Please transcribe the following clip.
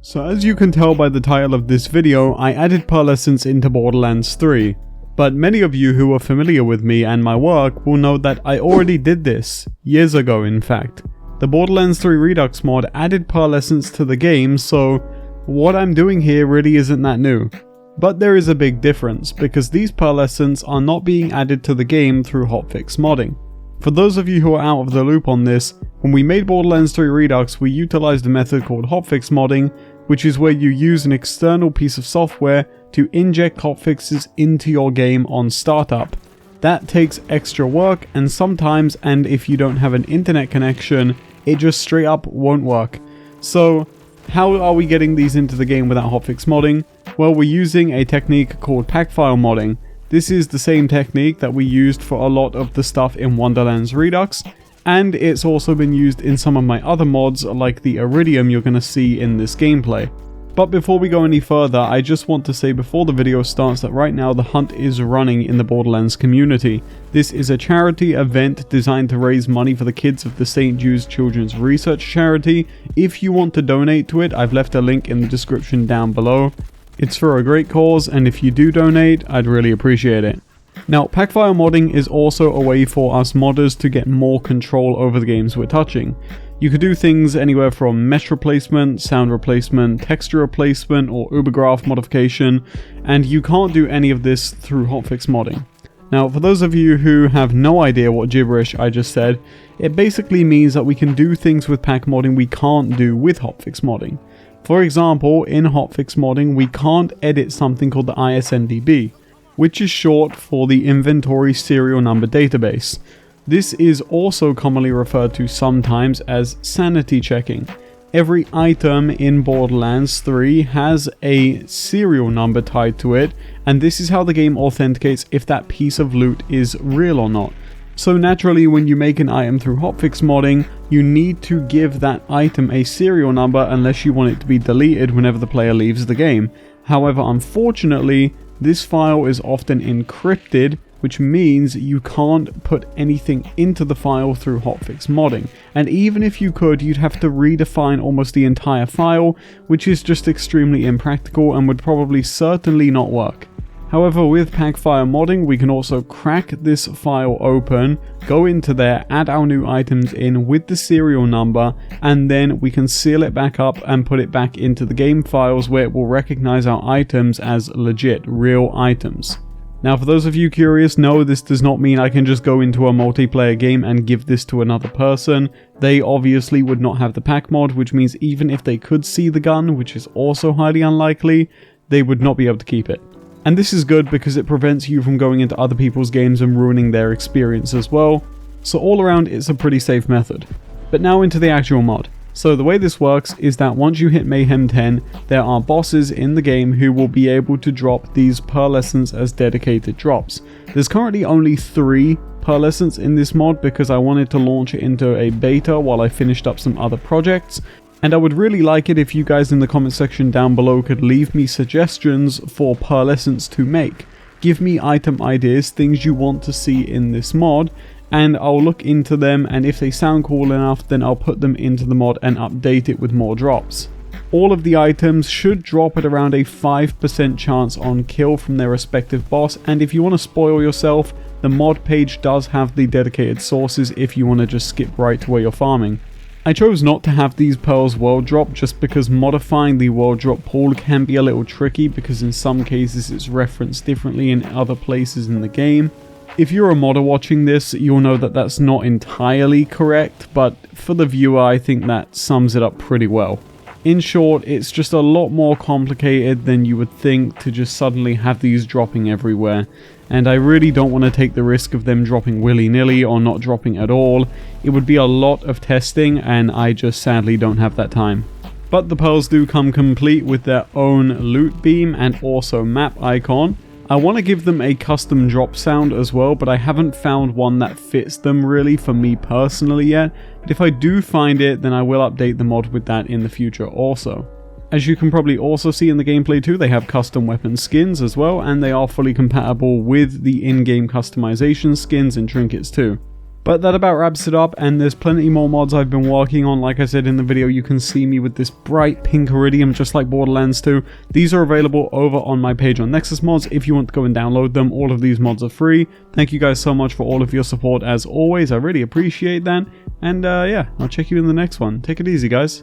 So as you can tell by the title of this video, I added pearlescents into Borderlands 3. But many of you who are familiar with me and my work will know that I already did this, years ago in fact. The Borderlands 3 Redux mod added pearlescents to the game, so what I'm doing here really isn't that new. But there is a big difference, because these pearlescents are not being added to the game through hotfix modding. For those of you who are out of the loop on this, when we made Borderlands 3 Redux we utilized a method called hotfix modding, which is where you use an external piece of software to inject hotfixes into your game on startup. That takes extra work, and sometimes, and if you don't have an internet connection, it just straight up won't work. So how are we getting these into the game without hotfix modding? Well, we're using a technique called Packfile modding. This is the same technique that we used for a lot of the stuff in Wonderlands Redux, and it's also been used in some of my other mods like the Eridium you're going to see in this gameplay. But before we go any further, I just want to say before the video starts that right now the hunt is running in the Borderlands community. This is a charity event designed to raise money for the kids of the St. Jude's Children's Research Charity. If you want to donate to it, I've left a link in the description down below. It's for a great cause, and if you do donate, I'd really appreciate it. Now, Packfile modding is also a way for us modders to get more control over the games we're touching. You could do things anywhere from mesh replacement, sound replacement, texture replacement, or ubergraph modification, and you can't do any of this through hotfix modding. Now, for those of you who have no idea what gibberish I just said, it basically means that we can do things with pack modding we can't do with hotfix modding. For example, in hotfix modding, we can't edit something called the ISNDB, which is short for the Inventory Serial Number Database. This is also commonly referred to sometimes as sanity checking. Every item in Borderlands 3 has a serial number tied to it, and this is how the game authenticates if that piece of loot is real or not. So naturally, when you make an item through hotfix modding, you need to give that item a serial number unless you want it to be deleted whenever the player leaves the game. However, unfortunately, this file is often encrypted, which means you can't put anything into the file through hotfix modding. And even if you could, you'd have to redefine almost the entire file, which is just extremely impractical and would probably certainly not work. However, with Packfile modding, we can also crack this file open, go into there, add our new items in with the serial number, and then we can seal it back up and put it back into the game files where it will recognize our items as legit, real items. Now, for those of you curious, no, this does not mean I can just go into a multiplayer game and give this to another person. They obviously would not have the pack mod, which means even if they could see the gun, which is also highly unlikely, they would not be able to keep it. And this is good because it prevents you from going into other people's games and ruining their experience as well. So all around, it's a pretty safe method. But now into the actual mod. So the way this works is that once you hit Mayhem 10, there are bosses in the game who will be able to drop these pearlescents as dedicated drops. There's currently only 3 pearlescents in this mod because I wanted to launch it into a beta while I finished up some other projects. And I would really like it if you guys in the comment section down below could leave me suggestions for pearlescents to make. Give me item ideas, things you want to see in this mod, and I'll look into them, and if they sound cool enough, then I'll put them into the mod and update it with more drops. All of the items should drop at around a 5% chance on kill from their respective boss, and if you want to spoil yourself, the mod page does have the dedicated sources if you want to just skip right to where you're farming. I chose not to have these pearls world drop just because modifying the world drop pool can be a little tricky because in some cases it's referenced differently in other places in the game. If you're a modder watching this, you'll know that that's not entirely correct, but for the viewer I think that sums it up pretty well. In short, it's just a lot more complicated than you would think to just suddenly have these dropping everywhere, and I really don't want to take the risk of them dropping willy-nilly or not dropping at all. It would be a lot of testing, and I just sadly don't have that time. But the pearls do come complete with their own loot beam and also map icon. I want to give them a custom drop sound as well, but I haven't found one that fits them really for me personally yet. But if I do find it, then I will update the mod with that in the future also. As you can probably also see in the gameplay too, they have custom weapon skins as well, and they are fully compatible with the in-game customization skins and trinkets too. But that about wraps it up, and there's plenty more mods I've been working on. Like I said in the video, you can see me with this bright pink Eridium just like Borderlands 2. These are available over on my page on Nexus Mods if you want to go and download them. All of these mods are free. Thank you guys so much for all of your support as always. I really appreciate that. And yeah, I'll check you in the next one. Take it easy, guys.